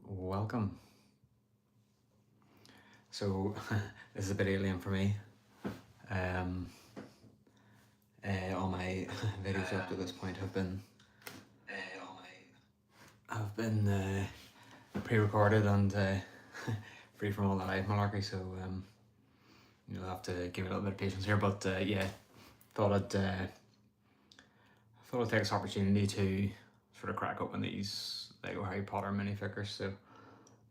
Welcome. So this is a bit alien for me. All my videos up to this point have been pre-recorded and free from all the live malarkey. So you'll have to give me a little bit of patience here. But yeah, thought I'd take this opportunity to sort of crack open these Lego Harry Potter minifigures. So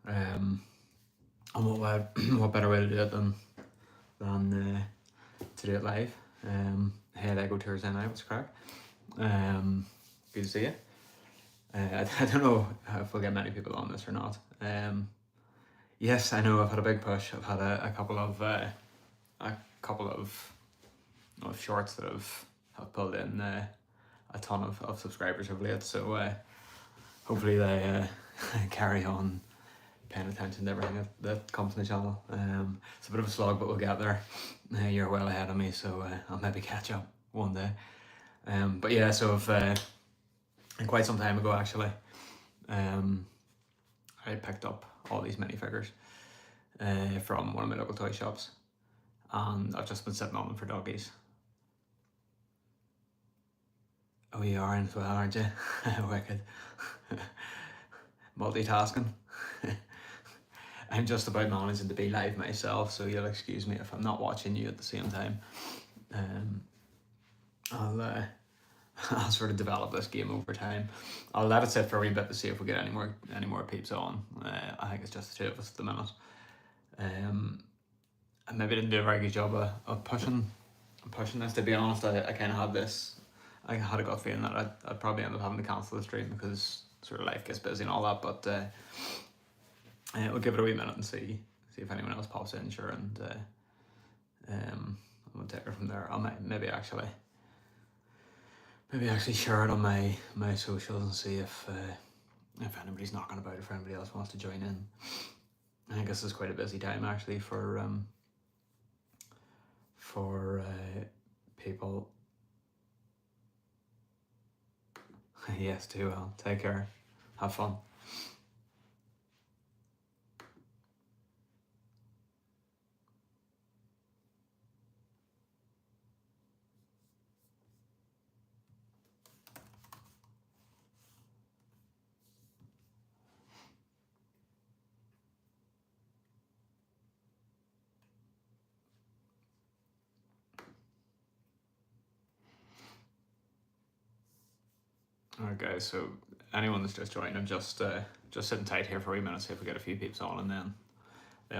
and what better way to do it than to do it live. Hey Lego Tours NI, what's crack? Good to see you. I don't know if we'll get many people on this or not. Yes, I know I've had a big push. I've had a couple of shorts that have pulled in a ton of subscribers of late. So hopefully they carry on paying attention to everything that comes in the channel. It's a bit of a slog, but we'll get there. You're well ahead of me, so I'll maybe catch up one day. But yeah, so if quite some time ago actually, I picked up all these minifigures from one of my local toy shops, and I've just been sitting on them for doggies. Oh, you are as well, aren't you? Wicked. Multitasking. I'm just about managing to be live myself, so you'll excuse me if I'm not watching you at the same time. I'll sort of develop this game over time. I'll let it sit for a wee bit to see if we get any more peeps on. I think it's just the two of us at the minute. I maybe didn't do a very good job of pushing this. To be honest, I kind of had this. I had a gut feeling that I'd probably end up having to cancel the stream because sort of life gets busy and all that. But we'll give it a wee minute and see if anyone else pops in, sure, and we'll take her from there. I'll maybe actually share it on my socials and see if anybody's knocking about, if anybody else wants to join in. I think this is quite a busy time actually for people. Yes, do well. Take care. Have fun. Alright guys, so anyone that's just joined, I'm just sitting tight here for a wee minute, see if we get a few peeps on, and then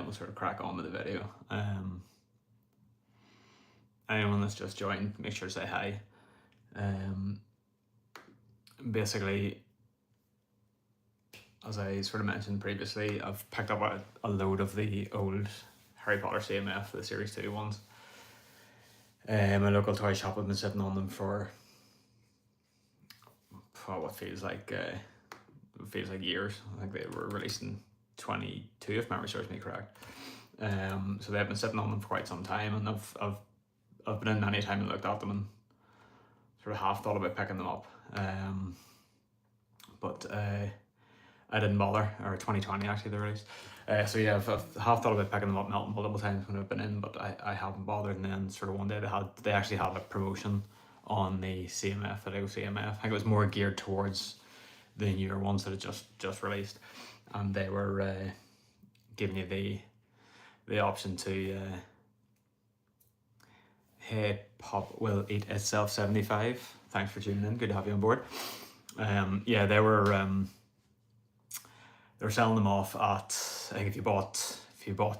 we'll sort of crack on with the video. Anyone that's just joined, make sure to say hi. Basically, as I sort of mentioned previously, I've picked up a load of the old Harry Potter CMF, the Series 2 ones. My local toy shop have been sitting on them for what feels like years. I think they were released in 22, if memory serves me correct. So they've been sitting on them for quite some time, and I've been in any time and looked at them and sort of half thought about picking them up. But I didn't bother, or 2020 actually they released. So yeah, I've half thought about picking them up multiple times when I've been in, but I haven't bothered. And then sort of one day they actually had a promotion on the CMF, the Lego CMF. I think it was more geared towards the newer ones that had just released, and they were giving you the option to hey Pop will eat itself 75. Thanks for tuning in. Good to have you on board. Yeah, they were selling them off at, I think if you bought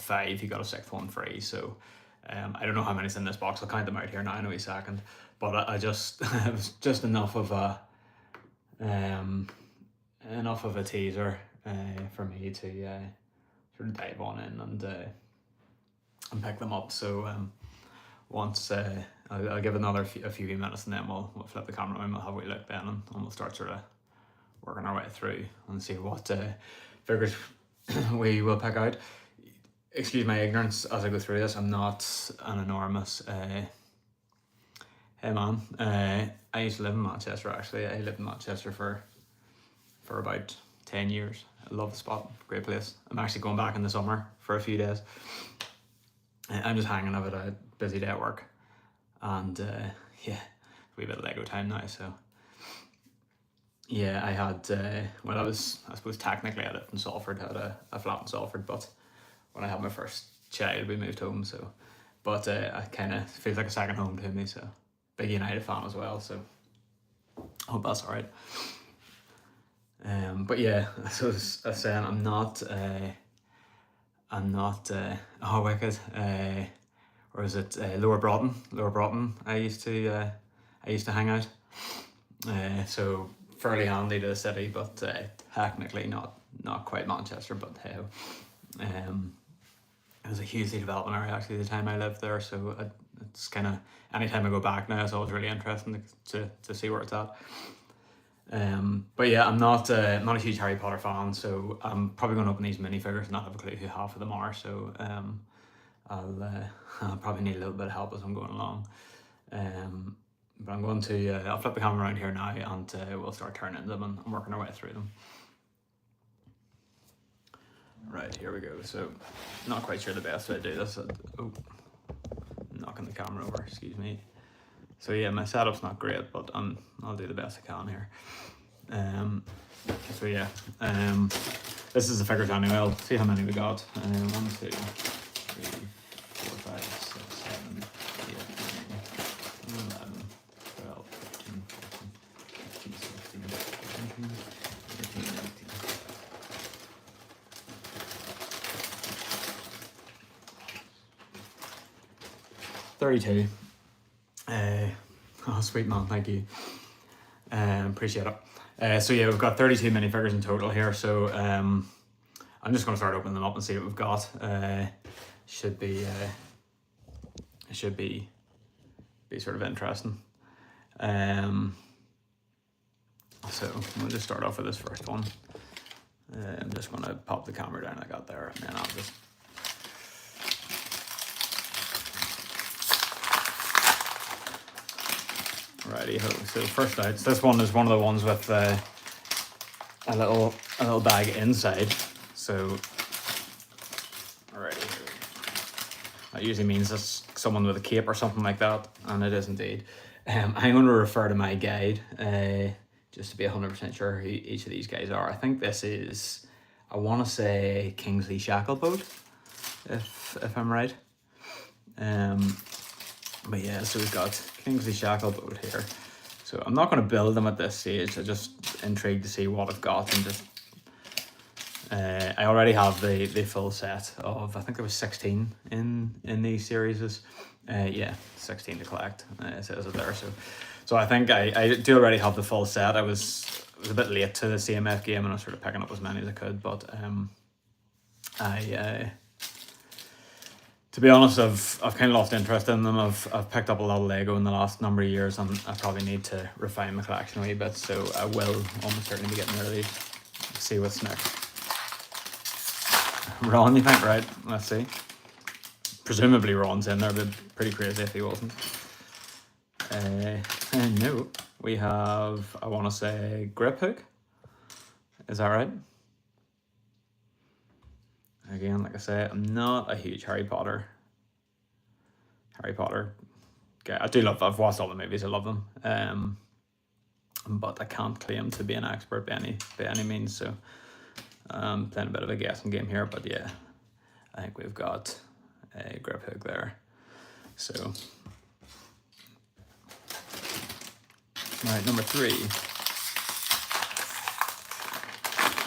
5, you got a 6th one free. So I don't know how many's in this box. I'll count them out here now in a wee second. But I just it was just enough of a teaser for me to sort of dive on in and pick them up. So once I'll give another a few minutes, and then we'll flip the camera and we'll have a wee look then, and we'll start sort of working our way through and see what figures we will pick out. Excuse my ignorance as I go through this. I'm not an enormous hey man, I used to live in Manchester actually. I lived in Manchester for for about 10 years. I love the spot, great place. I'm actually going back in the summer for a few days. I'm just hanging out at a busy day at work, and yeah, a wee bit of Lego time now. So yeah, I had well, I suppose technically I lived in Salford, had a flat in Salford, but when I had my first child, we moved home. So, but I kind of feels like a second home to me. So, big United fan as well. So, I hope that's all right. But yeah, so as I was saying, I'm not oh wicked, or is it Lower Broughton? Lower Broughton. I used to hang out. So fairly handy to the city, but technically not quite Manchester. But hey, it was a hugely development area actually the time I lived there. So it's kind of, anytime I go back now, it's always really interesting to see where it's at. But yeah, I'm not a huge Harry Potter fan, so I'm probably going to open these minifigures and not have a clue who half of them are. So I'll probably need a little bit of help as I'm going along. But I'm going to I'll flip the camera around here now, and we'll start turning them and working our way through them. Right, here we go. So not quite sure the best way to do this. Oh, knocking the camera over, excuse me. So yeah, my setup's not great, but I'll do the best I can here. So yeah, this is the figures anyway. I'll see how many we got. 1, 2, 3, 4, 5, 6, 7, 8, 9, 11, 12, 13, 14, 15, 16, 17, 18, 19. 32. Oh, sweet man, thank you. Appreciate it. So yeah, we've got 32 minifigures in total here. So I'm just going to start opening them up and see what we've got. Should be sort of interesting. So we'll just start off with this first one. I'm just going to pop the camera down I got there, and then I'll just. Righty-ho. So first out, this one is one of the ones with a little bag inside. So righty-ho. That usually means it's someone with a cape or something like that, and it is indeed. I'm going to refer to my guide just to be 100% sure who each of these guys are. I think this is, I want to say Kingsley Shacklebolt, if I'm right. But yeah, so we've got Kingsley Shacklebolt here. So I'm not going to build them at this stage. I'm just intrigued to see what I've got, and just I already have the full set of, I think there was 16 in these series. Yeah, 16 to collect. It says it there. So I think I do already have the full set. I was a bit late to the CMF game, and I was sort of picking up as many as I could. But to be honest, I've kind of lost interest in them. I've picked up a lot of Lego in the last number of years, and I probably need to refine my collection a wee bit. So I will almost certainly be getting rid of these. See what's next. Ron, you think? Right, let's see. Presumably Ron's in there, but pretty crazy if he wasn't. No, we have, I want to say, Grip Hook. Is that right? Again, like I say, I'm not a huge Harry Potter guy. I do love, I've watched all the movies, I love them. But I can't claim to be an expert by any means, so playing a bit of a guessing game here. But yeah, I think we've got a Grip Hook there. So, right, number 3.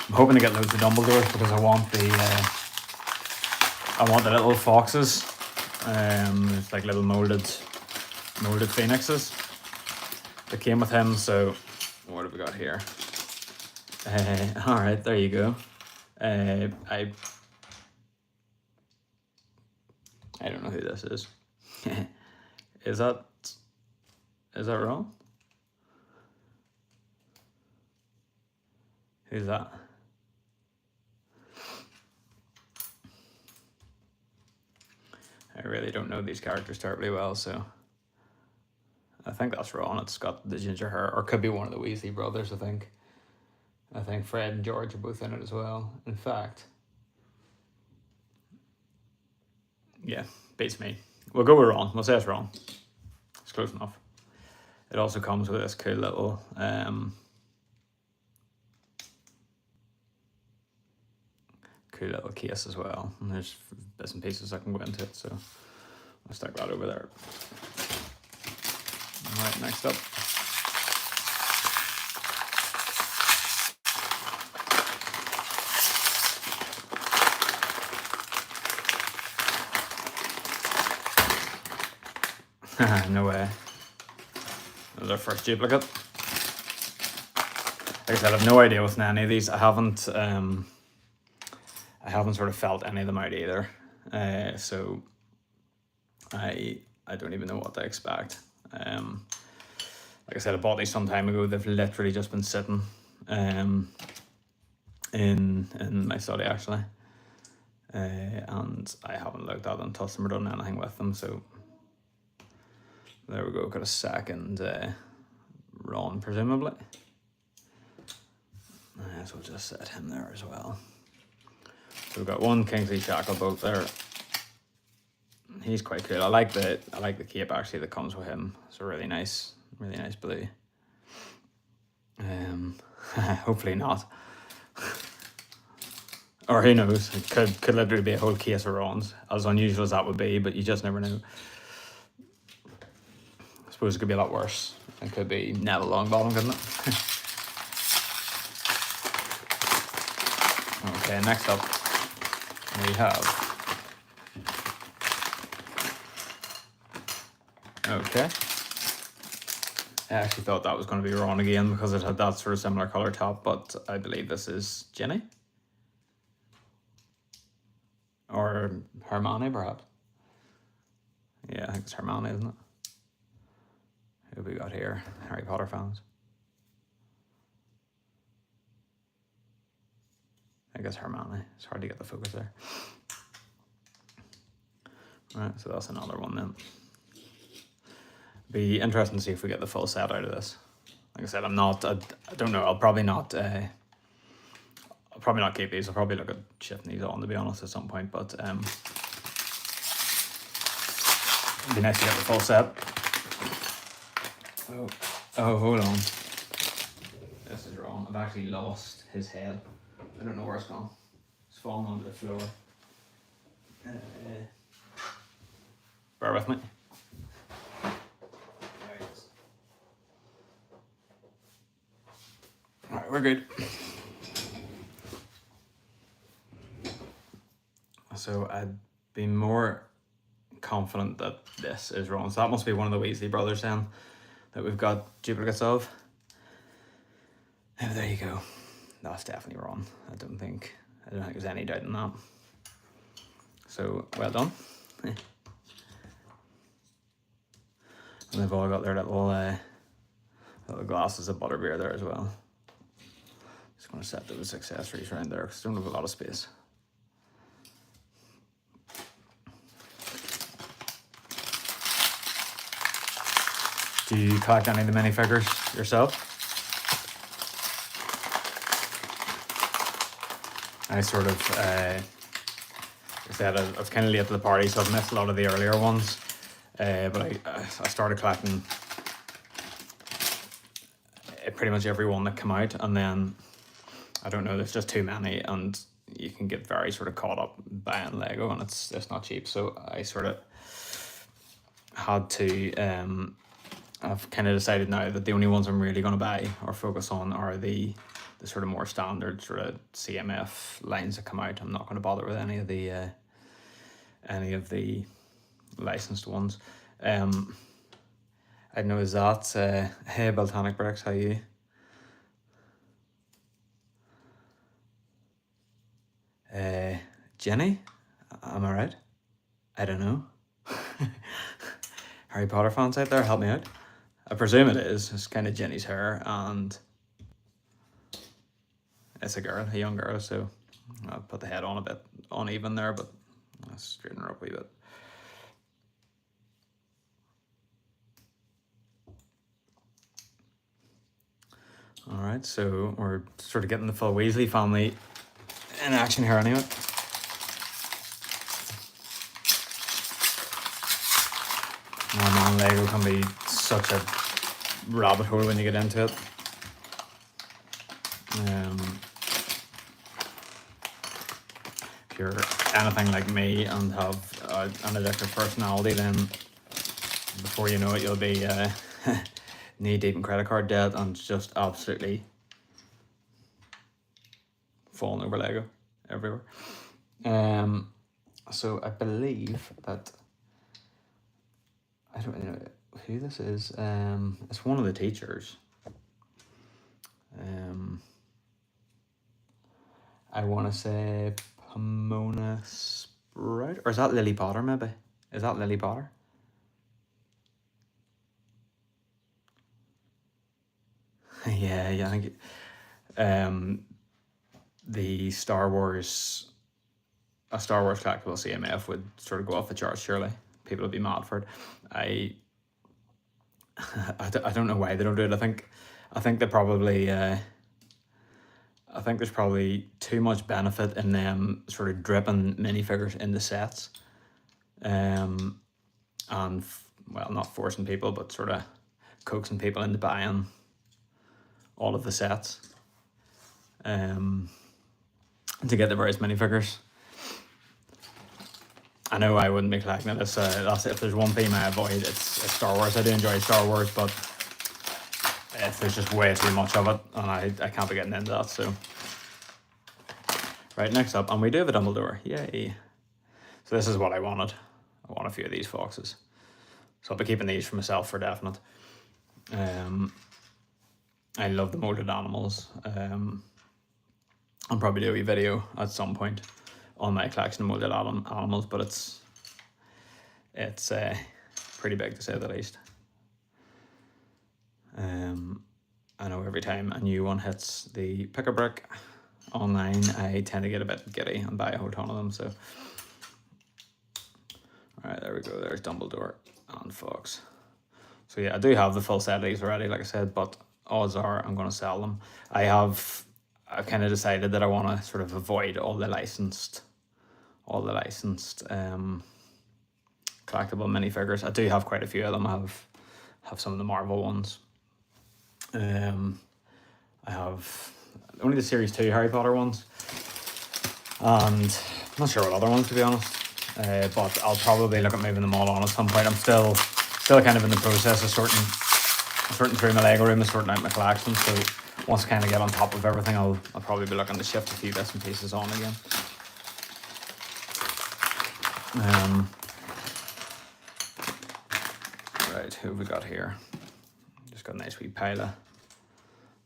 I'm hoping to get loads of Dumbledores because I want the little foxes. It's like little molded phoenixes that came with him. So what have we got here? All right, there you go. I don't know who this is. Is that wrong? Who's that? I really don't know these characters terribly well, so I think that's Ron. It's got the ginger hair, or could be one of the Weasley brothers, I think. I think Fred and George are both in it as well. In fact, yeah, beats me. We'll go with Ron. We'll say it's Ron. It's close enough. It also comes with this cool little case as well. And there's bits and pieces that can go into it, so I'll stick that over there. All right, next up. No way. That was our first duplicate. Like I said, I have no idea what's in any of these. I haven't sort of felt any of them out either. So I don't even know what to expect. Like I said, I bought these some time ago. They've literally just been sitting in my study actually. And I haven't looked at them, touched them, or done anything with them, so there we go. Got a second Ron, presumably. So we'll just set him there as well. So we've got one Kingsley Shacklebolt there. He's quite cool. I like the cape actually that comes with him. It's a really nice blue. Hopefully not. Or who knows? It could literally be a whole case of Rons, as unusual as that would be, but you just never know. I suppose it could be a lot worse. It could be Neville Longbottom, couldn't it? Okay, next up we have. Okay. I actually thought that was going to be Ron again because it had that sort of similar colour top, but I believe this is Ginny. Or Hermione, perhaps. Yeah, I think it's Hermione, isn't it? Who have we got here? Harry Potter fans. I guess Hermione. It's hard to get the focus there. Right, so that's another one then. Be interesting to see if we get the full set out of this. Like I said, I don't know. I'll probably not keep these. I'll probably look at shifting these on, to be honest, at some point. But it'd be nice to get the full set. Oh, hold on. This is wrong. I've actually lost his head. I don't know where it's gone. It's fallen onto the floor. Bear with me. Alright, we're good. So I'd be more confident that this is wrong. So that must be one of the Weasley brothers then that we've got duplicates of. Oh, there you go. That's definitely wrong. I don't think there's any doubt in that. So well done. And they've all got their little glasses of butterbeer there as well. Just going to set those accessories around there because I don't have a lot of space. Do you collect any of the minifigures yourself? I sort of, I said I was kind of late to the party, so I've missed a lot of the earlier ones. But I started collecting pretty much every one that came out, and then I don't know, there's just too many, and you can get very sort of caught up buying Lego, and it's not cheap. So I sort of had to. I've kind of decided now that the only ones I'm really going to buy or focus on are the sort of more standard sort of CMF lines that come out. I'm not going to bother with any of the licensed ones. I know is that hey Baltanic Bricks, how are you? Jenny, am I right? I don't know. Harry Potter fans out there, help me out. I presume it is. It's kind of Jenny's hair, and it's a young girl, so I'll put the head on a bit uneven there, but I'll straighten her up a wee bit. All right, so we're sort of getting the full Weasley family in action here anyway. Oh man, Lego can be such a rabbit hole when you get into it. If you're anything like me and have an addictive personality, then before you know it, you'll be knee deep in credit card debt and just absolutely falling over Lego everywhere. So I believe that, I don't know who this is. It's one of the teachers. I want to say Pomona Sprout, or is that Lily Potter? Maybe is that Lily Potter? Yeah, I think the Star Wars collectible CMF would sort of go off the charts. Surely people would be mad for it. I don't know why they don't do it. I think they probably I think there's probably too much benefit in them sort of dripping minifigures into sets, and well, not forcing people, but sort of coaxing people into buying all of the sets, to get the various minifigures. I know I wouldn't be collecting it. That's if there's one theme I avoid, it's Star Wars. I do enjoy Star Wars, but if there's just way too much of it, and I can't be getting into that. So, right, next up, and we do have a Dumbledore. Yay! So this is what I wanted. I want a few of these foxes. So I'll be keeping these for myself for definite. I love the molded animals. I'll probably do a wee video at some point on my collection of molded animals, but it's pretty big to say the least. I know every time a new one hits the Pick-a-Brick online, I tend to get a bit giddy and buy a whole ton of them. So, all right, there we go. There's Dumbledore and Fox. So yeah, I do have the full set of these already, like I said, but odds are I'm going to sell them. I've kind of decided that I want to sort of avoid all the licensed collectible minifigures. I do have quite a few of them. I have some of the Marvel ones. I have only the Series 2 Harry Potter ones, and I'm not sure what other ones, to be honest. But I'll probably look at moving them all on at some point. I'm still kind of in the process of sorting through my Lego room and sorting out my collection. So once I kind of get on top of everything, I'll probably be looking to shift a few bits and pieces on again. Right, who have we got here? Just got a nice wee pile of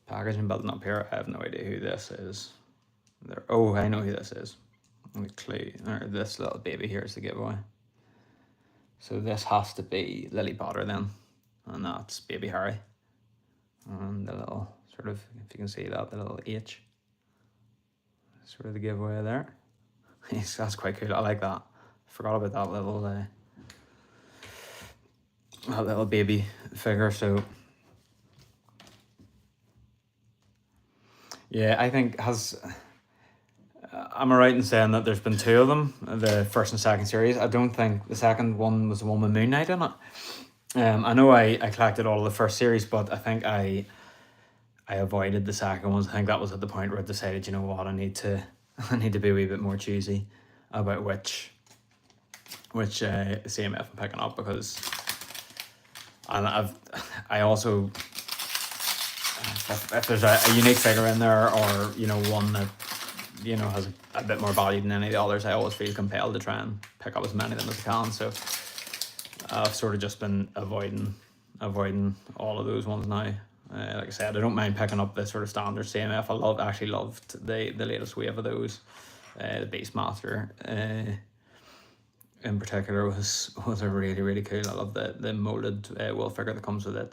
packaging building up here. I have no idea who this is. Oh, I know who this is. This little baby here is the giveaway. So this has to be Lily Potter then, and that's baby Harry. And the little sort of, if you can see that, the little H. Sort of the giveaway there. Yes, that's quite cool. I like that. Forgot about that little baby figure. So yeah, I think am I right in saying that there's been two of them, the first and second series? I don't think the second one was the one with Moon Knight in it. I know I collected all of the first series, but I think I avoided the second ones. I think that was at the point where I decided, you know what, I need to be a wee bit more choosy about which CMF I'm picking up, because I also, if there's a unique figure in there, or one that has a bit more value than any of the others, I always feel compelled to try and pick up as many of them as I can. So I've sort of just been avoiding all of those ones now. Like I said, I don't mind picking up the sort of standard CMF. I actually loved the latest wave of those. The Beastmaster in particular was a really, really cool. I love the molded wolf figure that comes with it.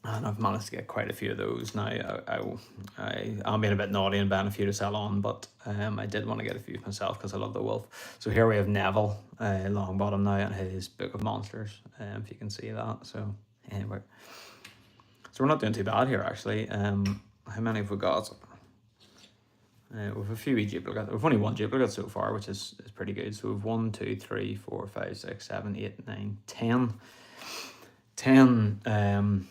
And I've managed to get quite a few of those now. I'm being a bit naughty and buying a few to sell on, but I did want to get a few myself because I love the wolf. So here we have Neville Longbottom now and his Book of Monsters, if you can see that. So anyway, So we're not doing too bad here, actually. How many have we got? We've a few duplicates. We've only one duplicate so far, which is pretty good. So we've 1, 2, 3, 4, 5, 6, 7, 8, 9, 10. 10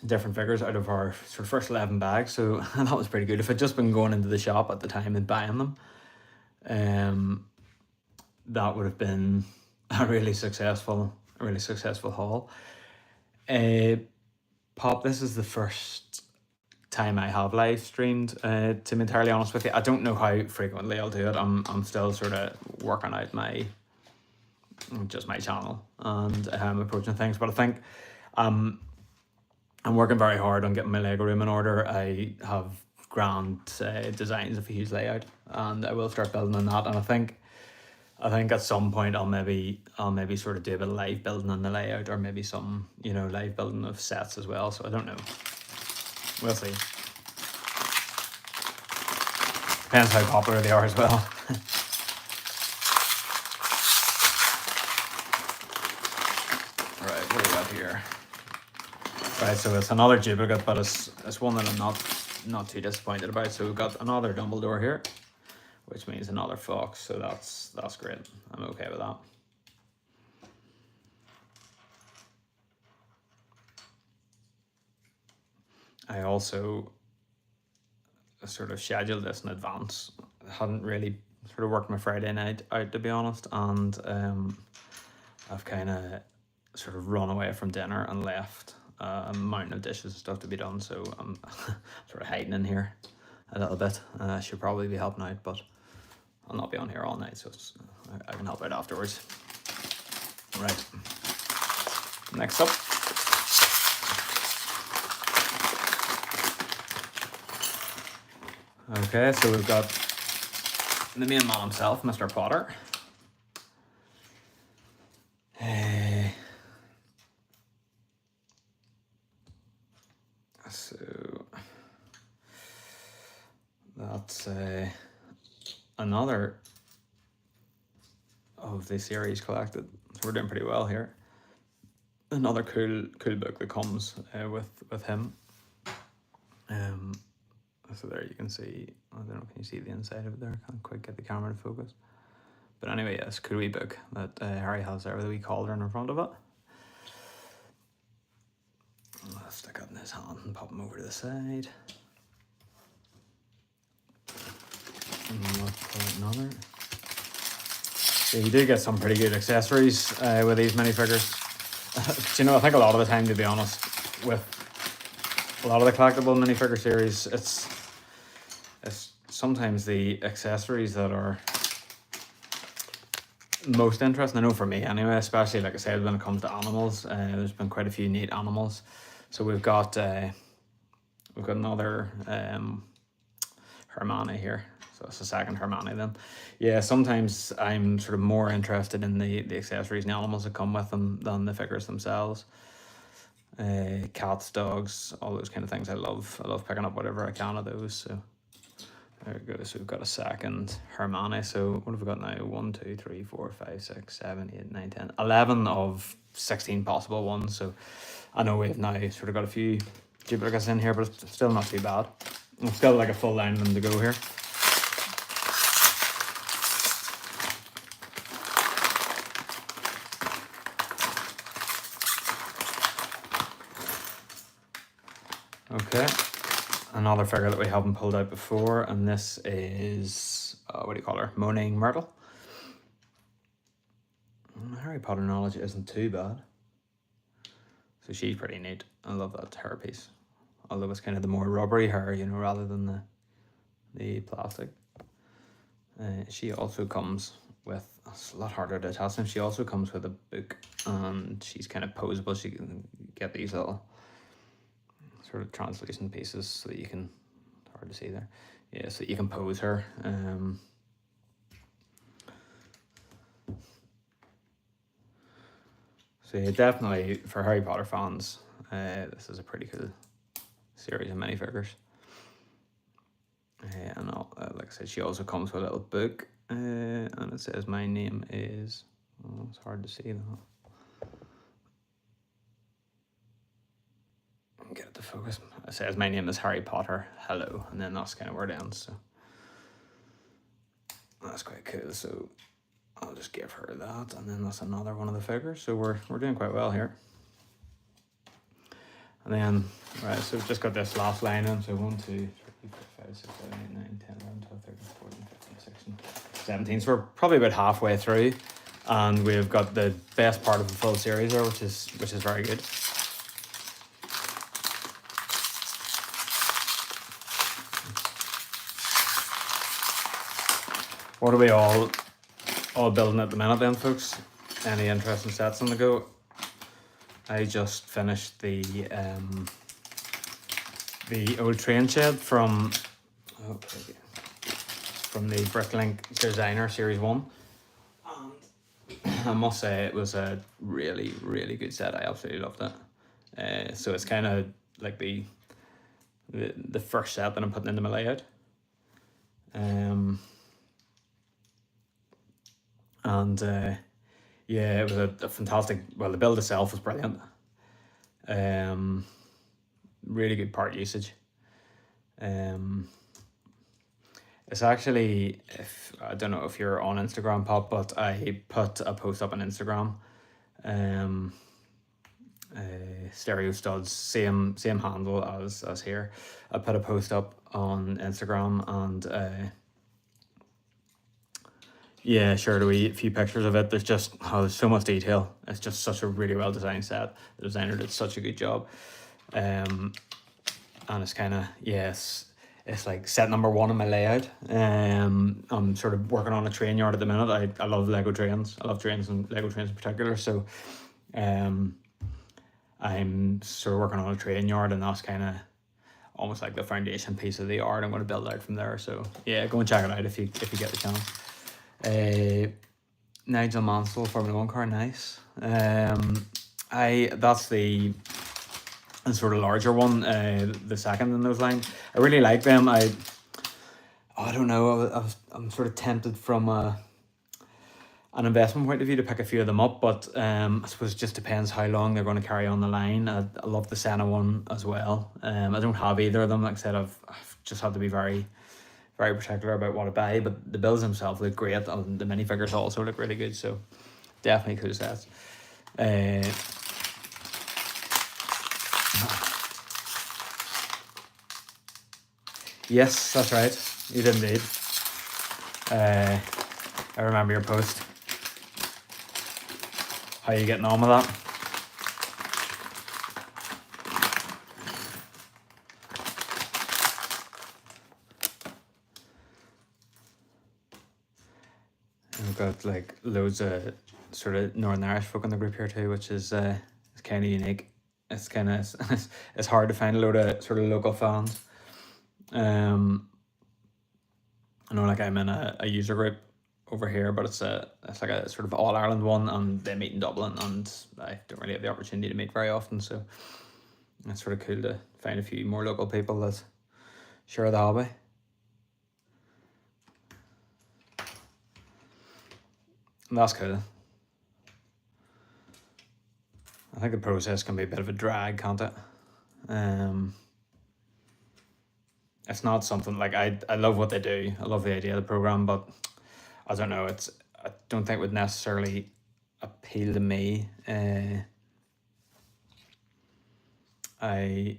different figures out of our sort of first 11 bags. So that was pretty good. If I'd just been going into the shop at the time and buying them, that would have been a really successful haul. Pop, this is the first time I have live streamed, to be entirely honest with you. I don't know how frequently I'll do it. I'm still sort of working out my channel and how I'm approaching things, but I think I'm working very hard on getting my Lego room in order. I have grand designs of a huge layout, and I will start building on that. And I think at some point I'll maybe sort of do a bit of live building on the layout, or maybe some live building of sets as well. So I don't know. We'll see. Depends how popular they are as well. Right, what do we got here? Right, so it's another duplicate, but it's one that I'm not too disappointed about. So we've got another Dumbledore here, which means another Fox. So that's great. I'm okay with that. I also sort of scheduled this in advance. I hadn't really sort of worked my Friday night out, to be honest, and I've kind of sort of run away from dinner and left a mountain of dishes and stuff to be done, so I'm sort of hiding in here a little bit. I should probably be helping out, but I'll not be on here all night, so I can help out afterwards. Right, next up. Okay, so we've got the main man himself, Mr. Potter. So that's another of the series collected. So we're doing pretty well here. Another cool book that comes with him. So there you can see, I don't know, can you see the inside of it there? I can't quite get the camera to focus. But anyway, yes, cool wee book that Harry has there with a wee cauldron in front of it. I'll stick it in his hand and pop him over to the side. And we'll pull out another. So you do get some pretty good accessories with these minifigures. I think a lot of the time, to be honest, with a lot of the collectible minifigure series, it's sometimes the accessories that are most interesting. I know for me anyway, especially like I said, when it comes to animals, there's been quite a few neat animals. So we've got another Hermione here. So it's the second Hermione then. Yeah, sometimes I'm sort of more interested in the accessories and the animals that come with them than the figures themselves. Cats, dogs, all those kind of things. I love picking up whatever I can of those. So there we go. So we've got a second Hermione. So what have we got now? 1, 2, 3, 4, 5, 6, 7, 8, 9, 10, 11 of 16 possible ones. So I know we've now sort of got a few duplicates in here, but it's still not too bad. We've still like a full line of them to go here. Okay, another figure that we haven't pulled out before, and this is, what do you call her? Moaning Myrtle. Harry Potter knowledge isn't too bad. So she's pretty neat. I love that hair piece. Although it's kind of the more rubbery hair, rather than the plastic. She also comes with, it's a lot harder to attach them. She also comes with a book, and she's kind of posable. She can get these little sort of translucent pieces so that you can, it's hard to see there. Yeah, so you can pose her. So yeah, definitely for Harry Potter fans, this is a pretty cool series of minifigures. And like I said, she also comes with a little book, and it says my name is, it's hard to see though. get it to focus. It says my name is Harry Potter. Hello, and then that's kind of where it ends. So that's quite cool. So I'll just give her that, and then that's another one of the figures. So we're doing quite well here. And then right, so we've just got this last line in. So 1, 2, 3, 4, 5, 6, 7, 8, 9, 10, 11, 12, 13, 14, 15, 16, 17. So we're probably about halfway through, and we've got the best part of the full series there, which is very good. What are we all building at the minute then, folks? Any interesting sets on the go? I just finished the old train shed from the Bricklink Designer Series 1. And I must say it was a really, really good set. I absolutely loved it. So it's kind of like the first set that I'm putting into my layout. Yeah, it was a fantastic. Well, the build itself was brilliant. Really good part usage. It's actually, if I don't know if you're on Instagram, Pop, but I put a post up on Instagram. Stereo Studs, same handle as here. I put a post up on Instagram, and yeah, shared a few pictures of it. There's just there's so much detail. It's just such a really well designed set. The designer did such a good job. And it's kind of, yes, it's like set number 1 in my layout. I'm sort of working on a train yard at the minute. I love Lego trains. I love trains and Lego trains in particular. So I'm sort of working on a train yard, and that's kind of almost like the foundation piece of the yard. I'm going to build out from there. So yeah, go and check it out if you get the chance. Nigel Mansell Formula 1 car, nice. That's the sort of larger one, the second in those lines. I really like them. I don't know. I'm sort of tempted from an investment point of view to pick a few of them up, but I suppose it just depends how long they're going to carry on the line. I love the Senna one as well. I don't have either of them. Like I said, I've just had to be very, very particular about what I buy, but the builds themselves look great, and the minifigures also look really good. So definitely cool sets. Yes, that's right. You did indeed. I remember your post. How are you getting on with that? And we've got like loads of sort of Northern Irish folk in the group here too, which is it's kind of unique. It's kind of it's hard to find a load of sort of local fans. I know, like, I'm in a user group over here, but it's like a sort of all Ireland one, and they meet in Dublin, and I don't really have the opportunity to meet very often, so it's sort of cool to find a few more local people that share the hobby. And that's cool. I think the process can be a bit of a drag, can't it? It's not something like I love what they do. I love the idea of the program, but I don't know. I don't think it would necessarily appeal to me. I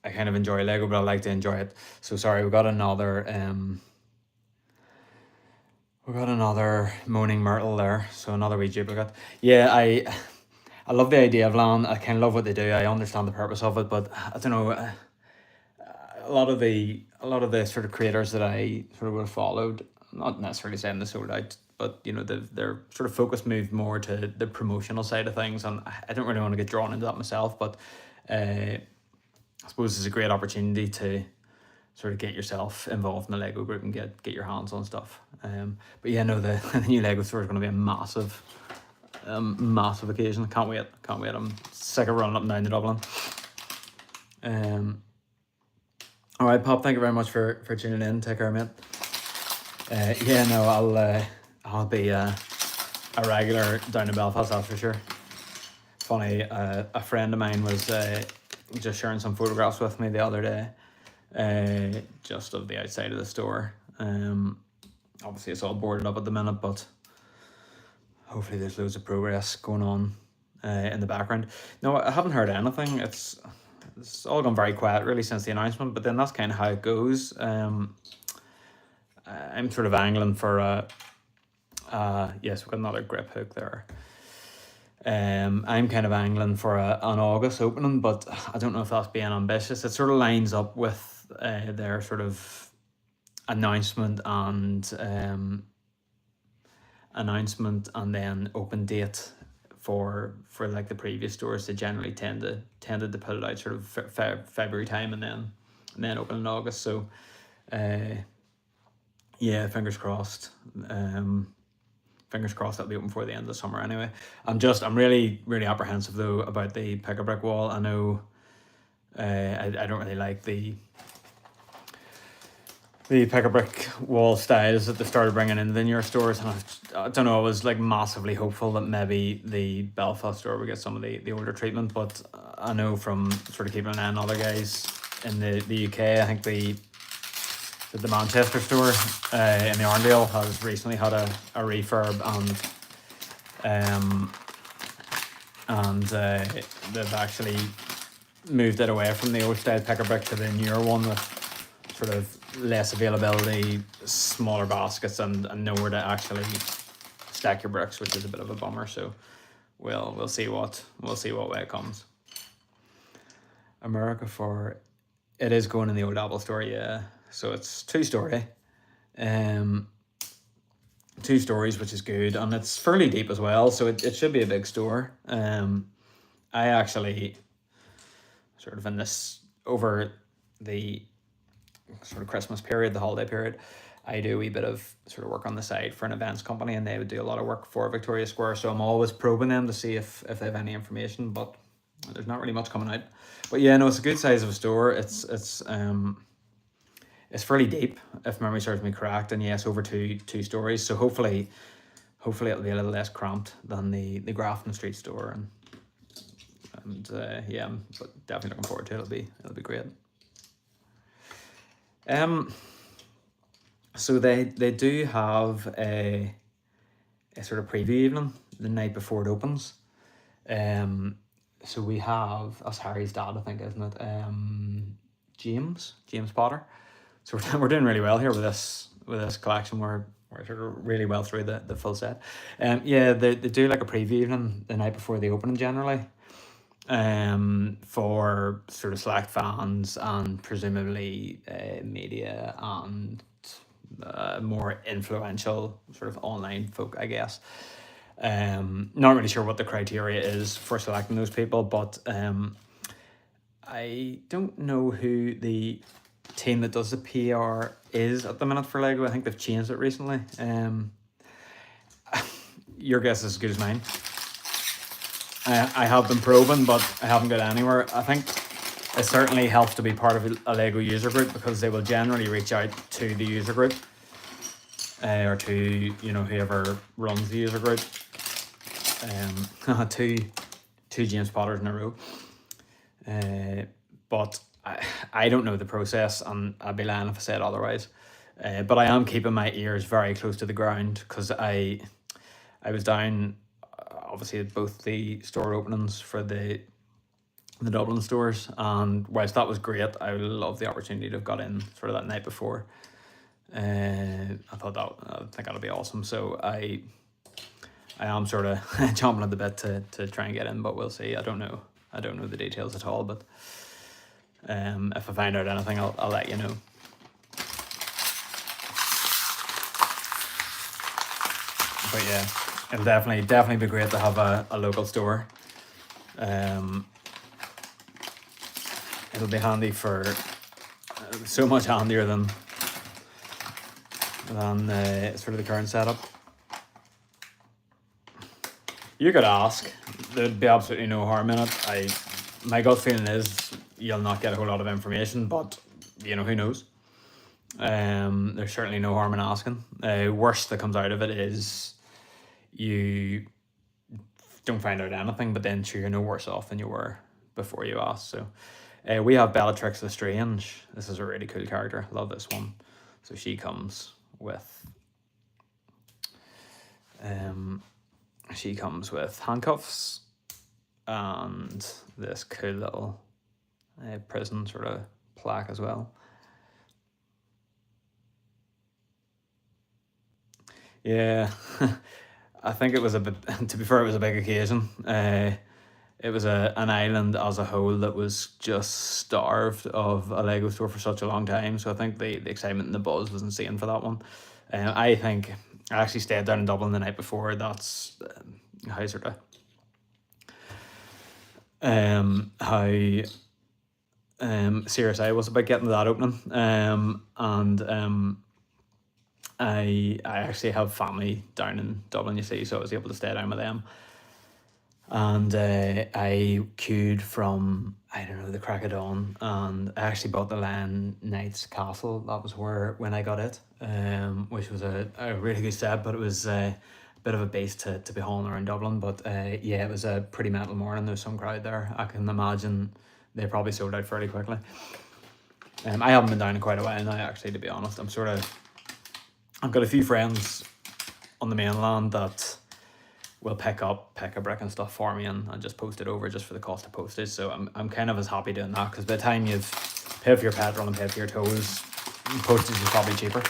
kind of enjoy Lego, but I like to enjoy it. So sorry, we got another Moaning Myrtle there. So another wee duplicate. Yeah, I love the idea of LAN. I kind of love what they do. I understand the purpose of it, but I don't know. A lot of the sort of creators that I sort of would have followed, not necessarily saying they sold out, but you know, their sort of focus moved more to the promotional side of things, and I don't really want to get drawn into that myself, but I suppose it's a great opportunity to sort of get yourself involved in the Lego group and get your hands on stuff. But yeah, no, the new Lego store is going to be a massive occasion. Can't wait. I'm sick of running up and down to Dublin. All right, Pop, thank you very much for tuning in. Take care, mate. Yeah, no, I'll be a regular down in Belfast, that's for sure. Funny, a friend of mine was just sharing some photographs with me the other day, just of the outside of the store. Obviously it's all boarded up at the minute, but hopefully there's loads of progress going on in the background. No, I haven't heard anything. It's all gone very quiet really since the announcement, but then that's kind of how it goes. I'm sort of angling for yes, we've got another grip hook there. I'm kind of angling for an August opening, but I don't know if that's being ambitious. It sort of lines up with their sort of announcement and then open date for like the previous stores. They generally tended to put it out sort of February time and then open in August. So yeah, fingers crossed. Fingers crossed that'll be open before the end of the summer anyway. I'm really, really apprehensive though about the pick-a-brick wall. I know I don't really like the pick-a-brick wall styles that they started bringing into the newer stores, and I don't know, I was like massively hopeful that maybe the Belfast store would get some of the older treatment, but I know from sort of keeping an eye on other guys in the UK, I think the Manchester store in the Arndale has recently had a refurb, and they've actually moved it away from the old style pick-a-brick to the newer one with sort of less availability, smaller baskets, and nowhere to actually stack your bricks, which is a bit of a bummer. So we'll see what way it comes. America for it is going in the old Apple store, yeah. So it's 2-story, 2 stories, which is good, and it's fairly deep as well, so it should be a big store. I actually sort of in this over the sort of Christmas period, the holiday period, I do a wee bit of sort of work on the side for an events company, and they would do a lot of work for Victoria Square, so I'm always probing them to see if they have any information, but there's not really much coming out. But yeah, no, it's a good size of a store. It's fairly deep, if memory serves me correct, and yes, over two stories. So hopefully it'll be a little less cramped than the Grafton Street store, and yeah, but definitely looking forward to it. It'll be great. So they do have a sort of preview evening the night before it opens. So we have, that's Harry's dad, I think, isn't it? James Potter. So we're doing really well here with this collection. We're sort of really well through the full set. Yeah, they do like a preview evening the night before the opening generally. For sort of select fans and presumably media and more influential sort of online folk, I guess. Not really sure what the criteria is for selecting those people, but I don't know who the team that does the PR is at the minute for Lego. I think they've changed it recently. Your guess is as good as mine. I have been probing, but I haven't got anywhere. I think it certainly helps to be part of a Lego user group, because they will generally reach out to the user group, or to whoever runs the user group. Two James Potters in a row. But I don't know the process, and I'd be lying if I said otherwise. But I am keeping my ears very close to the ground, because I was down obviously at both the store openings for the Dublin stores, and whilst that was great, I would love the opportunity to have got in sort of that night before. I think that'll be awesome. So I am sort of chomping at the bit to try and get in, but we'll see. I don't know the details at all, but if I find out anything, I'll let you know. But yeah, it'll definitely be great to have a local store. It'll be handy for so much handier than sort of the current setup. You could ask. There'd be absolutely no harm in it. My gut feeling is you'll not get a whole lot of information, but who knows. There's certainly no harm in asking. Worst that comes out of it is you don't find out anything, but then sure, you're no worse off than you were before you asked. So We have Bellatrix Lestrange. This is a really cool character. Love this one. So she comes with um, handcuffs and this cool little prison sort of plaque as well. Yeah, I think it was a bit. To be fair, it was a big occasion. It was an island as a whole that was just starved of a Lego store for such a long time. So I think the excitement and the buzz was insane for that one. I think I actually stayed down in Dublin the night before. That's how sort of how serious I was about getting to that opening. And I actually have family down in Dublin, you see, so I was able to stay down with them. And I queued from, I don't know, the crack of dawn, and I actually bought the Lion Knights Castle. That was when I got it, which was a really good step, but it was a bit of a beast to be hauling around Dublin. But yeah, it was a pretty mental morning. There was some crowd there. I can imagine they probably sold out fairly quickly. I haven't been down in quite a while now, actually, to be honest. I've got a few friends on the mainland that will pick a brick and stuff for me and just post it over just for the cost of postage. So I'm kind of as happy doing that, because by the time you've paid for your petrol and paid for your tolls, postage is probably cheaper.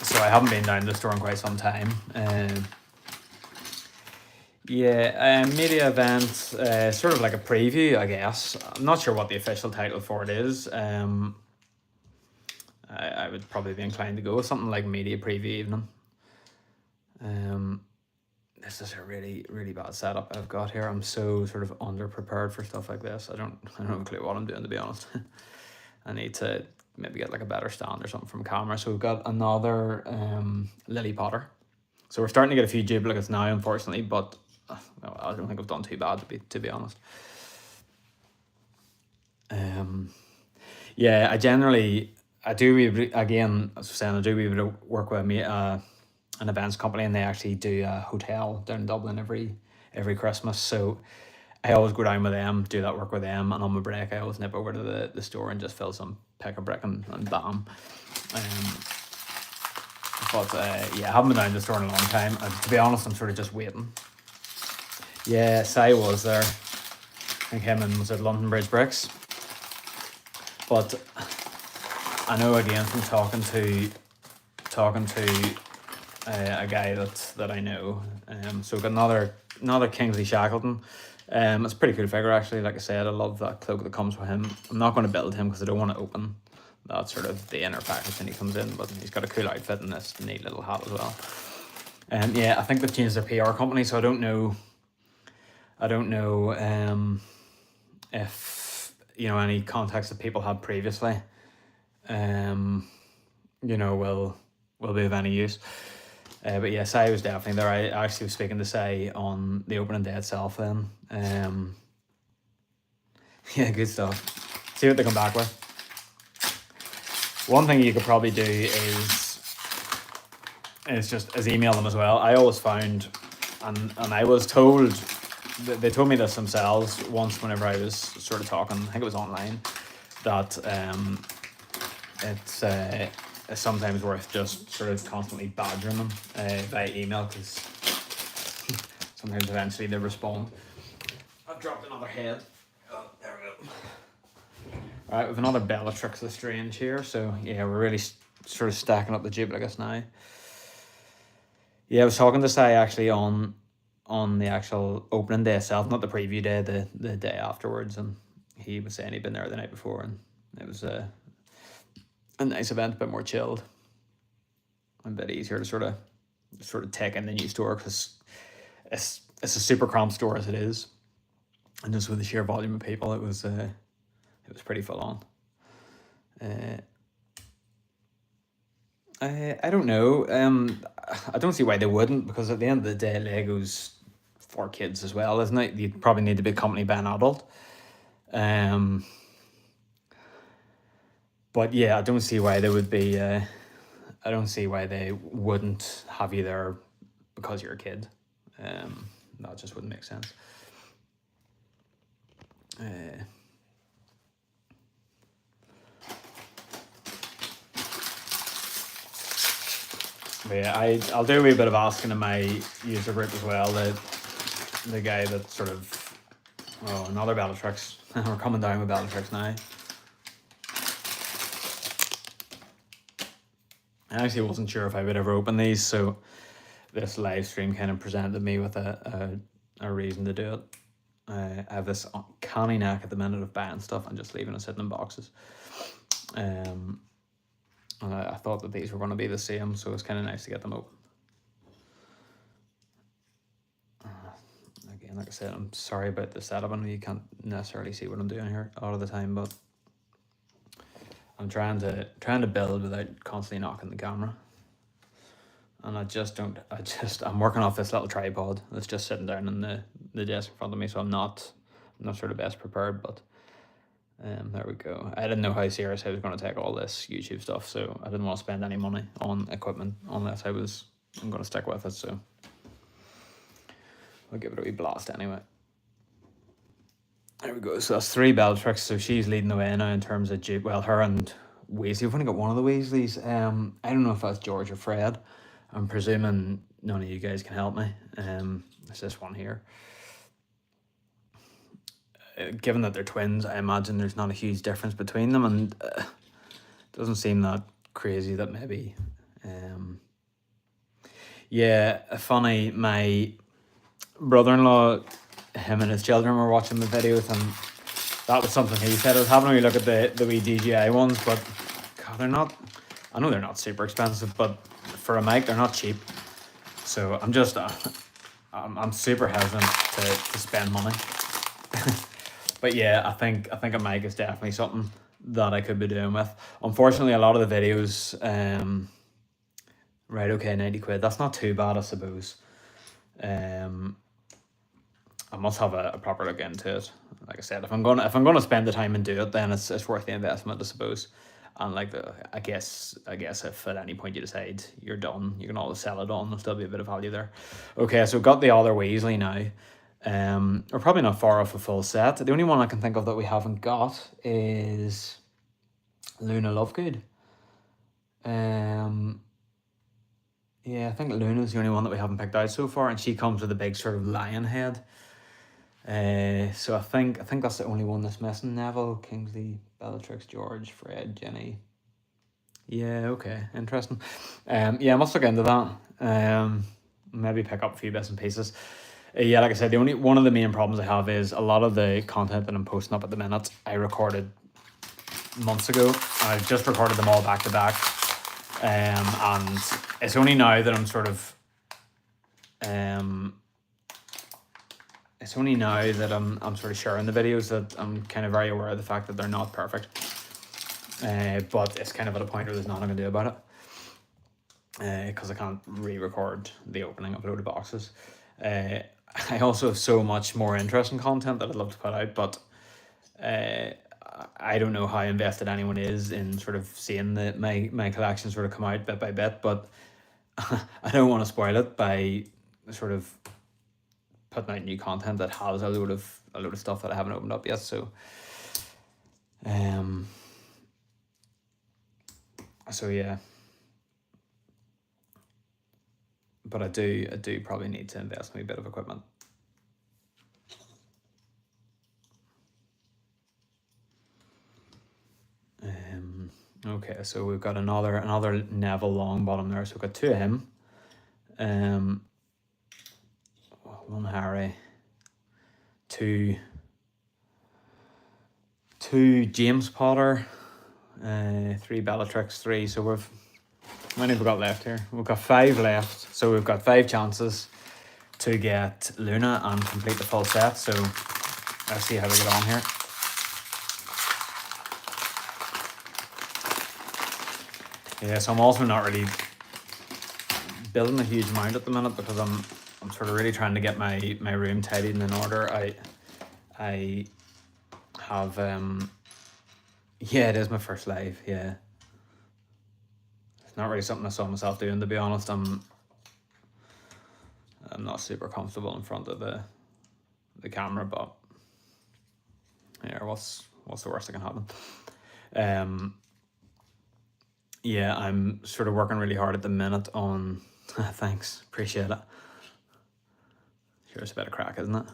So I haven't been down to the store in quite some time. Media event, sort of like a preview, I guess. I'm not sure what the official title for it is. I would probably be inclined to go with something like media preview evening. This is a really, really bad setup I've got here. I'm so sort of underprepared for stuff like this. I don't have a clue what I'm doing, to be honest. I need to maybe get like a better stand or something from camera. So we've got another Lily Potter. So we're starting to get a few duplicates now, unfortunately, but I don't think I've done too bad, to be honest. Yeah, I do, again, as I was saying, I do a bit of work with me, an events company, and they actually do a hotel down in Dublin every Christmas. So I always go down with them, do that work with them, and on my break I always nip over to the store and just fill some pick a brick and bam. But yeah, I haven't been down to the store in a long time. To be honest, I'm sort of just waiting. Yeah, Si was there. I think him and was at London Bridge Bricks. But I know, again, from talking to a guy that I know. So we've got another Kingsley Shackleton. It's a pretty cool figure, actually. Like I said, I love that cloak that comes with him. I'm not going to build him because I don't want to open that sort of the inner package when he comes in, but he's got a cool outfit and this neat little hat as well. Yeah, I think they've changed their PR company, so I don't know if any contacts that people had previously will be of any use. But yeah, Si was definitely there. I actually was speaking to Si on the opening day itself then. Yeah, good stuff. See what they come back with. One thing you could probably do is email them as well. I always found, and I was told, they told me this themselves once whenever I was sort of talking, I think it was online, that it's sometimes worth just sort of constantly badgering them via email, because sometimes eventually they respond. I've dropped another head. Oh, there we go. Alright, we have another Bellatrix Lestrange here, so yeah, we're really sort of stacking up the duplicates now. Yeah, I was talking to Si actually on the actual opening day itself, not the preview day, the day afterwards, and he was saying he'd been there the night before, and it was a nice event, a bit more chilled, a bit easier to sort of take in the new store, because it's a super cramped store as it is, and just with the sheer volume of people, it was pretty full on. I don't know. I don't see why they wouldn't, because at the end of the day, Lego's for kids as well, isn't it? You probably need to be accompanied by an adult. But yeah, I don't see why they would be. I don't see why they wouldn't have you there because you're a kid. That just wouldn't make sense. But yeah, I'll do a wee bit of asking in my user group as well. The guy that sort of, oh, another Bellatrix. We're coming down with Bellatrix now. I actually wasn't sure if I would ever open these, so this live stream kind of presented me with a reason to do it. I have this canny knack at the minute of buying stuff and just leaving it sitting in boxes. And I thought that these were going to be the same, so it's kind of nice to get them open. Again, like I said, I'm sorry about the setup. I know you can't necessarily see what I'm doing here all of the time, but I'm trying to build without constantly knocking the camera. And I'm working off this little tripod that's just sitting down on the desk in front of me, so I'm not sort of best prepared, but there we go. I didn't know how serious I was going to take all this YouTube stuff, so I didn't want to spend any money on equipment unless I'm going to stick with it, so I'll give it a wee blast anyway. There we go. So that's 3 Bellatrix, so she's leading the way now in terms of dupe. Well, her and Weasley. We've only got one of the Weasleys. I don't know if that's George or Fred. I'm presuming none of you guys can help me. It's this one here. Given that they're twins, I imagine there's not a huge difference between them, and it doesn't seem that crazy that maybe... yeah, funny, my brother-in-law, him and his children were watching the videos, and that was something he said. I was having a wee look at the wee DJI ones, but God, they're not... I know they're not super expensive, but for a mic, they're not cheap. So I'm just... I'm super hesitant to spend money. But yeah, I think a mic is definitely something that I could be doing with. Unfortunately, a lot of the videos, right, okay, 90 quid. That's not too bad, I suppose. I must have a proper look into it. Like I said, if I'm gonna spend the time and do it, then it's worth the investment, I suppose. And like I guess if at any point you decide you're done, you can always sell it on. There'll still be a bit of value there. Okay, so we've got the other Weasley now. We're probably not far off a full set. The only one I can think of that we haven't got is Luna Lovegood. Yeah, I think Luna's the only one that we haven't picked out so far, and she comes with a big sort of lion head. So I think that's the only one that's missing. Neville, Kingsley, Bellatrix, George, Fred, Jenny. Yeah, okay, interesting. Yeah, I must look into that. Maybe pick up a few bits and pieces. Yeah, like I said, one of the main problems I have is a lot of the content that I'm posting up at the minute I recorded months ago. I've just recorded them all back to back, and it's only now that I'm sort of sort of sharing the videos that I'm kind of very aware of the fact that they're not perfect. But it's kind of at a point where there's nothing I can do about it. Because I can't re-record the opening of a load of boxes. I also have so much more interesting content that I'd love to put out, but I don't know how invested anyone is in sort of seeing my collection sort of come out bit by bit, but I don't want to spoil it by sort of putting out new content that has a load of stuff that I haven't opened up yet. So yeah. But I do probably need to invest in a bit of equipment. Okay, so we've got another Neville Longbottom there. So we've got 2 of him. One Harry. 2 James Potter. 3 Bellatrix. 3. So how many have we got left here? We've got 5 left, so we've got 5 chances to get Luna and complete the full set. So let's see how we get on here. Yeah, so I'm also not really building a huge amount at the minute because I'm sort of really trying to get my room tidied and in order. I have yeah, it is my first live. Yeah. Not really something I saw myself doing, to be honest. I'm not super comfortable in front of the camera, but Yeah, what's the worst that can happen? Um, yeah, I'm sort of working really hard at the minute on. Thanks, appreciate it. Sure, it's a bit of crack, isn't it?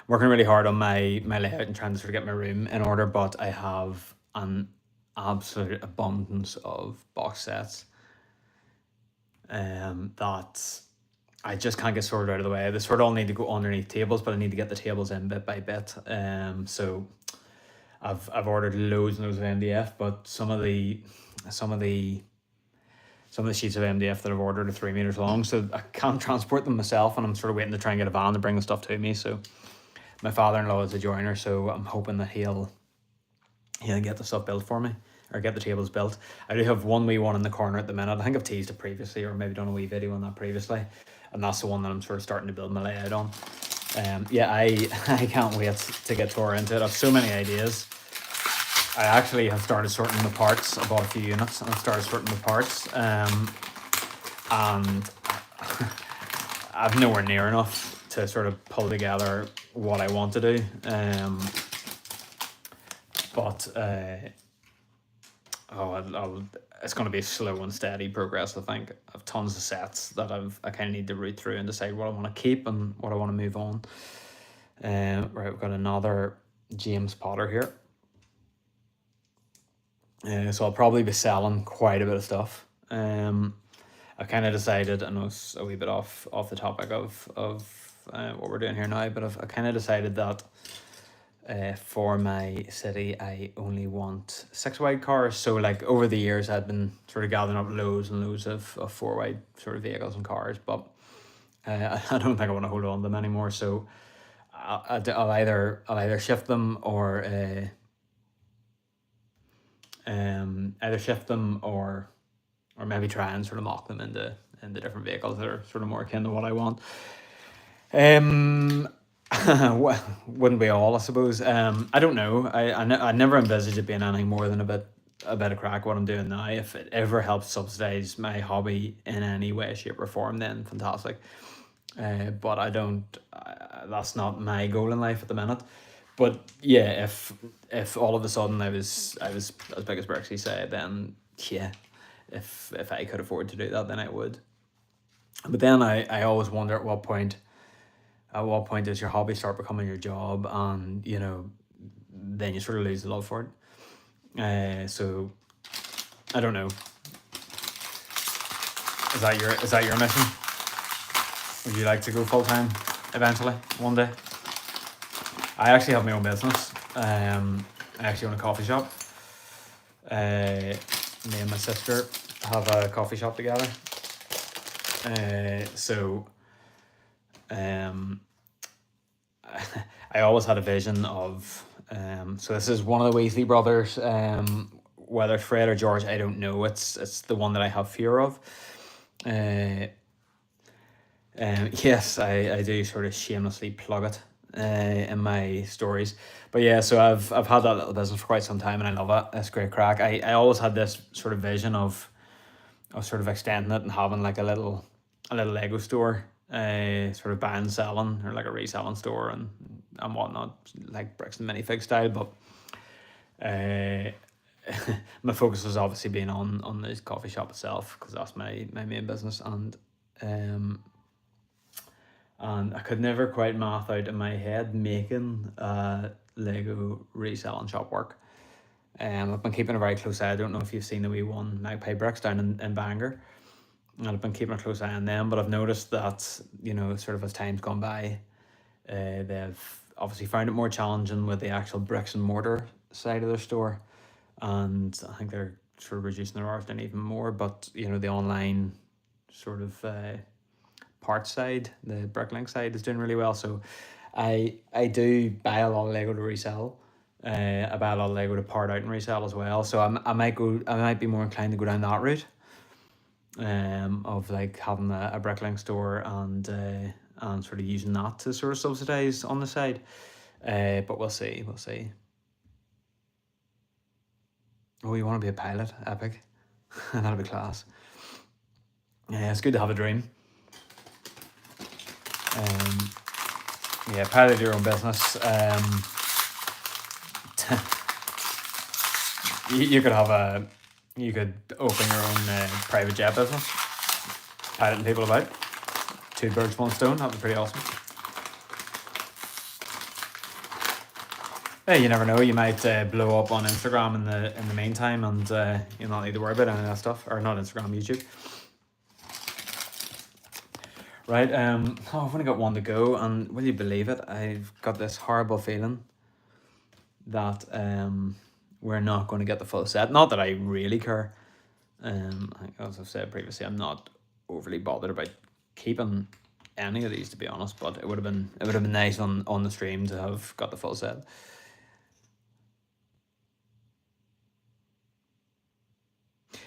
Working really hard on my layout and trying to sort of get my room in order, but I have an absolute abundance of box sets that I just can't get sorted out of the way. They sort of all need to go underneath tables, but I need to get the tables in bit by bit. So I've ordered loads and loads of MDF, but some of the sheets of MDF that I've ordered are 3 meters long, so I can't transport them myself, and I'm sort of waiting to try and get a van to bring the stuff to me. So my father-in-law is a joiner, so I'm hoping that he'll get the stuff built for me, or get the tables built. I do have one wee one in the corner at the minute. I think I've teased it previously, or maybe done a wee video on that previously, and that's the one that I'm sort of starting to build my layout on. Yeah, I can't wait to get tore into it. I have so many ideas. I actually have started sorting the parts. I bought a few units and I started sorting the parts, and I've nowhere near enough to sort of pull together what I want to do. But it's going to be slow and steady progress. I think I've tons of sets that I kind of need to read through and decide what I want to keep and what I want to move on. Right, we've got another James Potter here. So I'll probably be selling quite a bit of stuff. I kind of decided, I know it's a wee bit off the topic of what we're doing here now, but I kind of decided that for my city I only want 6 wide cars. So like over the years I'd been sort of gathering up loads and loads of 4 wide sort of vehicles and cars, but I don't think I want to hold on to them anymore. So I'll either shift them or maybe try and sort of mock them into different vehicles that are sort of more akin to what I want. Wouldn't we all, I suppose? I don't know. I never envisaged it being anything more than a bit of crack what I'm doing now. If it ever helps subsidize my hobby in any way, shape, or form, then fantastic. But I don't. That's not my goal in life at the minute. But yeah, if all of a sudden I was as big as Brexy said, then yeah, if I could afford to do that, then I would. But then I always wonder at what point does your hobby start becoming your job, and then you sort of lose the love for it. So I don't know. Is that your mission? Would you like to go full time eventually one day? I actually have my own business. I actually own a coffee shop. Me and my sister have a coffee shop together. So I always had a vision of so this is one of the Weasley brothers. Whether it's Fred or George, I don't know. It's the one that I have fear of. Yes, I do sort of shamelessly plug it in my stories, but yeah, so I've had that little business for quite some time and I love it. It's great crack. I always had this sort of vision of sort of extending it and having like a little Lego store, sort of buying and selling, or like a reselling store and whatnot, like bricks and minifig style. But my focus has obviously been on the coffee shop itself, because that's my main business, and I could never quite math out in my head making a Lego reselling shop work. I've been keeping a very close eye. I don't know if you've seen the wee one Magpie Bricks down in Bangor, and I've been keeping a close eye on them. But I've noticed that sort of as time's gone by, they've obviously found it more challenging with the actual bricks and mortar side of their store, and I think they're sort of reducing their hours down even more. But the online sort of parts side, the Bricklink side, is doing really well. So I do buy a lot of Lego to resell. I buy a lot of Lego to part out and resell as well. So I might be more inclined to go down that route. Of like having a Bricklink store and sort of using that to sort of subsidize on the side. But we'll see. Oh, you want to be a pilot? Epic. That'll be class. Yeah, it's good to have a dream. Pilot your own business. you could you could open your own private jet business, piloting people about. Two birds, one stone. That'd be pretty awesome. Hey, you never know. You might blow up on Instagram in the meantime, and you'll not need to worry about any of that stuff. Or not Instagram, YouTube. Right. I've only got one to go, and will you believe it? I've got this horrible feeling that we're not going to get the full set. Not that I really care. As I've said previously, I'm not overly bothered about keeping any of these, to be honest. But it would have been nice on the stream to have got the full set.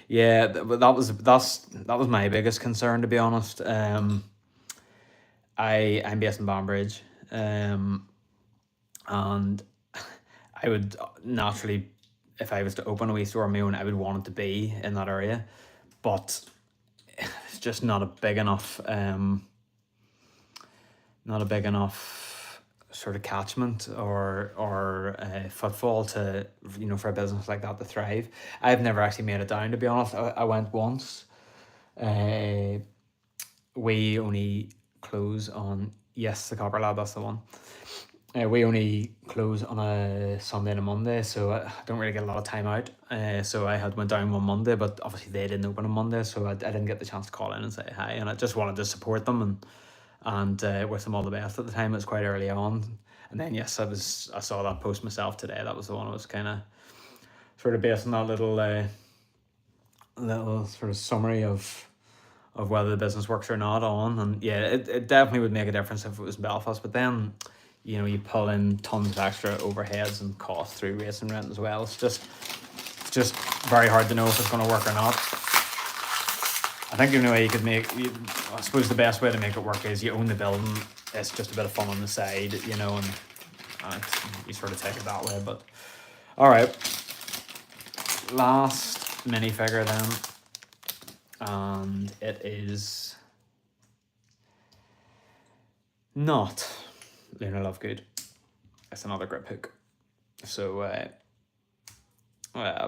Yeah, that was my biggest concern, to be honest. I'm based in Banbridge, and I would naturally, if I was to open a wee store on my own, I would want it to be in that area, but it's just not a big enough sort of catchment or footfall to, for a business like that to thrive. I've never actually made it down, to be honest. I went once. We only close on, yes, the Copper Lab, that's the one. We only close on a Sunday and a Monday, so I don't really get a lot of time out. So I went down one Monday, but obviously they didn't open on Monday, so I didn't get the chance to call in and say hi. And I just wanted to support them and wish them all the best. At the time, it was quite early on, and then yes, I saw that post myself today. That was the one I was kind of sort of basing that little sort of summary of whether the business works or not on. And yeah, it definitely would make a difference if it was in Belfast, but then you pull in tons of extra overheads and costs through rates and rent as well. It's just very hard to know if it's going to work or not. I think the only way you could I suppose the best way to make it work is you own the building. It's just a bit of fun on the side, and you sort of take it that way. But all right, last minifigure then, and it is not Luna Lovegood. It's another grip hook. So that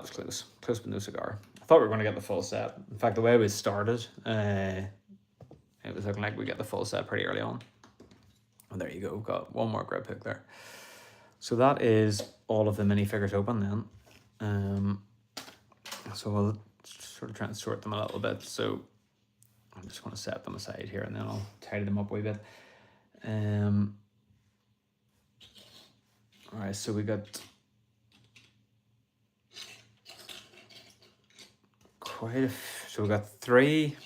was close but no cigar. I thought we were going to get the full set. In fact, the way we started, it was looking like we get the full set pretty early on. And there you go, got one more grip hook there. So that is all of the minifigures open then. So we'll sort of try and sort them a little bit. So I'm just going to set them aside here, and then I'll tidy them up a wee bit. All right, so we got so we got three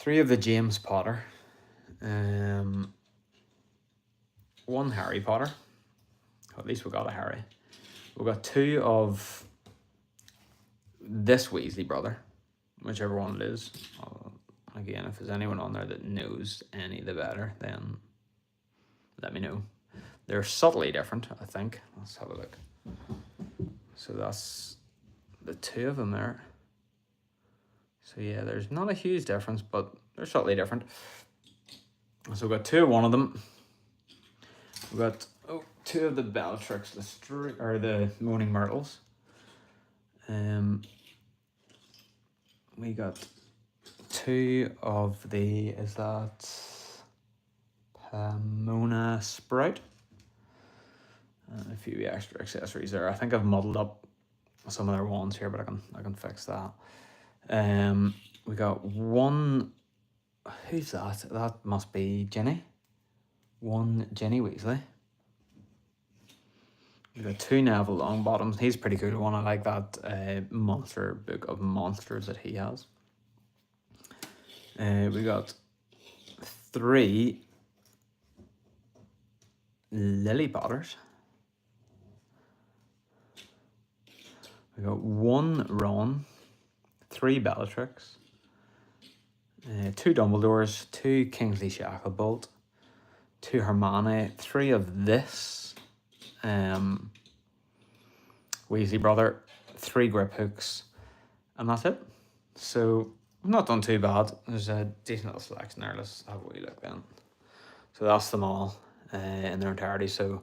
of the James Potter, one Harry Potter. At least we got a Harry. We got two of this Weasley brother, whichever one it is. Again, if there's anyone on there that knows any the better, then let me know. They're subtly different, I think. Let's have a look. So that's the two of them there. So yeah, there's not a huge difference, but they're subtly different. So we've got two of one of them. We've got two of the Bellatrix, the Moaning Myrtles. We got two of the, is that Pomona Sprout? And a few extra accessories there. I think I've muddled up some of their wands here, but I can fix that. We got one. Who's that? That must be Ginny. One Ginny Weasley. We got two Neville Longbottoms. He's pretty cool one. I like that monster book of monsters that he has. We got three Lily Potters. We got one Ron, three Bellatrix, two Dumbledores, two Kingsley Shacklebolt, two Hermione, three of this Weasley brother, three grip hooks, and that's it. So I've not done too bad. There's a decent little selection there. Let's have a wee look then. So that's them all. in their entirety. So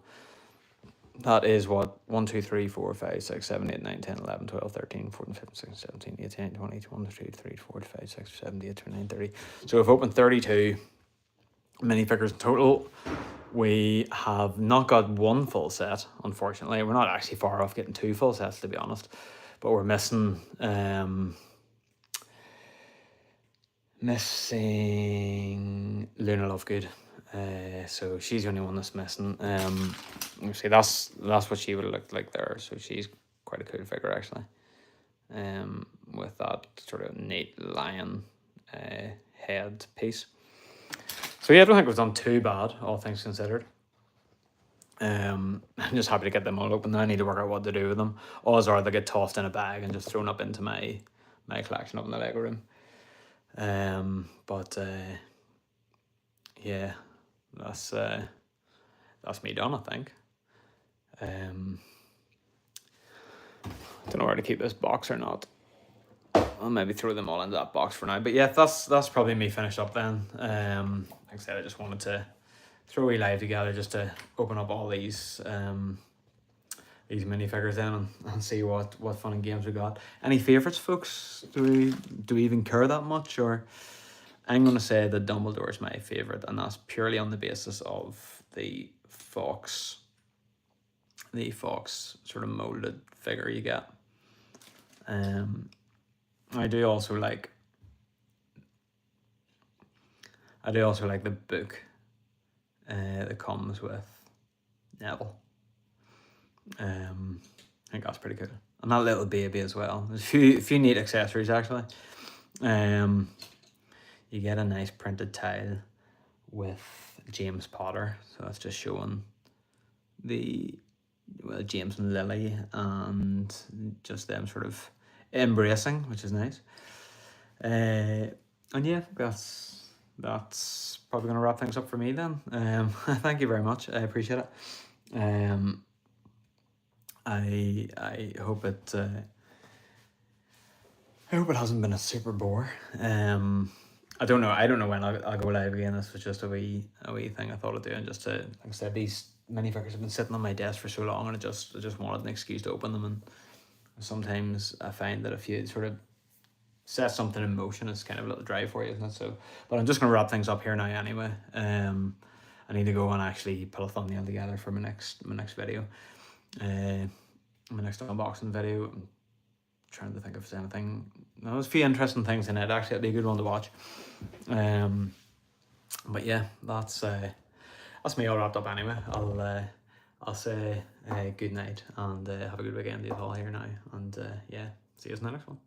that is what 1, 2, 3, 4, 5, 6, 7, 8, 9, 10, 11, 12, 13, 14, 15, 16, 17, 18, 20, 21, 22, 23, 24, 25, 6, 7, 8, 9, 30. So we've opened 32 minifigures in total. We have not got one full set, unfortunately. We're not actually far off getting 2 full sets, to be honest. But we're missing Luna Lovegood. So she's the only one that's missing. You see, that's what she would have looked like there. So she's quite a cool figure, actually. With that sort of neat lion head piece. So yeah, I don't think it was done too bad, all things considered. I'm just happy to get them all open. Now I need to work out what to do with them. Odds are they get tossed in a bag and just thrown up into my collection up in the Lego room. Yeah, that's me done, I think. Don't know where to keep this box or not. I'll maybe throw them all into that box for now. But yeah, that's probably me finished up then. Like I said, I just wanted to throw a live together just to open up all these minifigures then and see what fun and games we got. Any favourites, folks? Do we even care that much? Or I'm going to say that Dumbledore is my favourite, and that's purely on the basis of the fox sort of moulded figure you get. I do also like the book that comes with Neville. I think that's pretty cool. And that little baby as well. There's a few neat accessories, actually. You get a nice printed tile with James Potter. So that's just showing James and Lily and just them sort of embracing, which is nice. And yeah, that's probably going to wrap things up for me then. Thank you very much. I appreciate it. I hope it hasn't been a super bore. I don't know when I'll go live again. This was just a wee thing I thought of doing, just to, like I said, these minifigures have been sitting on my desk for so long, and I just wanted an excuse to open them. And sometimes I find that if you sort of set something in motion, it's kind of a little drive for you, isn't it? So, but I'm just gonna wrap things up here now anyway. I need to go and actually put a thumbnail together for my next video, my next unboxing video. I'm trying to think if there's anything. No, there's a few interesting things in it. Actually, it'd be a good one to watch. But yeah, that's me all wrapped up anyway. I'll say good night and have a good weekend to you all here now. And yeah, see you in the next one.